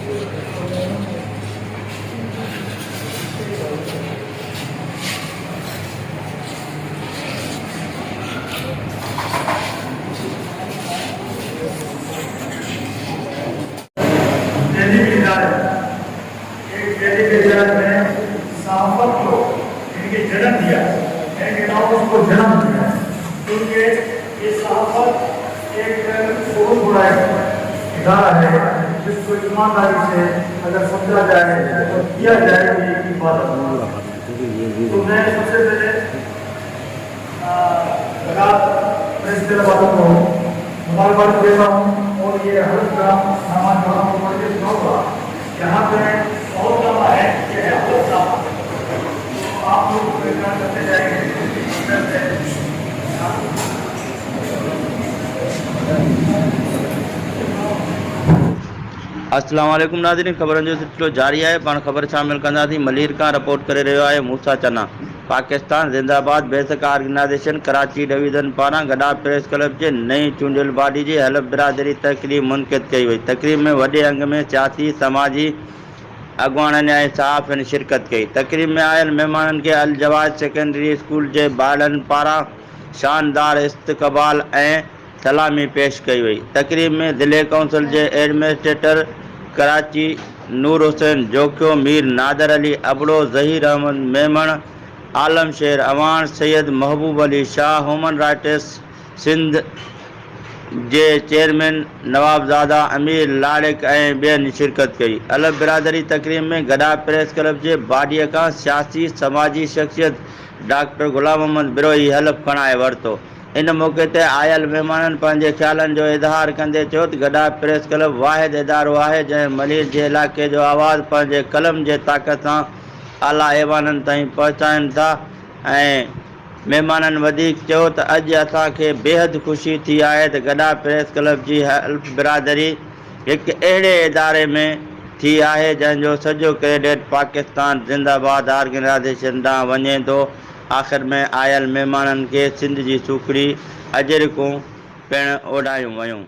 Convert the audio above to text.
जन्म दिया उसको जन्म दिया क्योंकि ये सहाफत एक बहुत बड़ा इदारा है जिसको ईमानदारी से अगर समझा जाए तो किया जाए तो ये इबादत होगा। तो मैं सबसे पहले गॾाप प्रेस के वालों को मुबारकबाद देता हूँ और ये हर काम सामान वालों को पढ़ के सुनाऊंगा। यहाँ पे बहुत लंबा है, ये है बहुत लंबा, आप लोग प्रचार करते जाएंगे। अस्सलाम वालेकुम नाज़रीन, ख़बरनि जो सिलसिलो जारी है। पाण ख़बर शामिल कंदासीं। मलीर का रिपोर्ट करे रहियो आहे मूसा चना। पाकिस्तान जिंदाबाद बेसक ऑर्गेनाइजेशन कराची डिवीज़न पारां गॾाप प्रेस क्लब जे नई चूंडियल बॉडी जी हलफ़ बिरादरी तक़रीब मुनक़िद कई वई। तक़रीब में वॾे अंग में सियासी समाजी अॻवाननि ऐं सहाफ़ियुनि शिरकत कई। तक़रीब में आयल महिमाननि खे अल जवाज़ सेकेंडरी स्कूल जे ॿारनि पारां शानदार इस्तक़बाल ऐं सलामी पेश कई वई। तक़रीब में ज़िले कौंसिल जे एडमिनिस्ट्रेटर कराची नूर हुसैन जोखियो, मीर नादर अली अबड़ो, ज़हीर अहमद मेमण, आलम शेर अवान, सैयद महबूब अली शाह, ह्यूमन राइट्स सिंध जे चेयरमैन नवाबज़ादा अमीर लाड़िक ऐं ॿियनि शिरकत कई। अलफ़ बिरादरी तक़रीब में गॾाप प्रेस क्लब जे बॉडीअ खां सियासी समाजी शख़्सियत डॉक्टर गुलाम मोहम्मद बिरोही हलफ़ खणाए वरितो। इन मौक़े ते आयल महिमाननि पंहिंजे ख़्यालनि जो इज़हार कंदे चयो त गॾाप प्रेस क्लब वाहिद इदारो आहे जंहिं मलीर जे इलाइक़े जो आवाज़ पंहिंजे कलम जे ताक़त सां आला ऐवाननि ताईं पहुचाइनि था। ऐं महिमाननि वधीक चयो त अॼु असांखे बेहद ख़ुशी थी आहे त गॾाप प्रेस क्लब जी हल्फ़ बिरादरी हिकु अहिड़े इदारे में थी आहे जंहिंजो सॼो क्रेडिट पाकिस्तान जिंदाबाद ऑर्गेनाइजेशन ॾांहुं वञे थो। आख़िर में आयल महिमाननि खे सिंध जी सूखड़ी अजरिकूं पिणु ओॾायूं वयूं।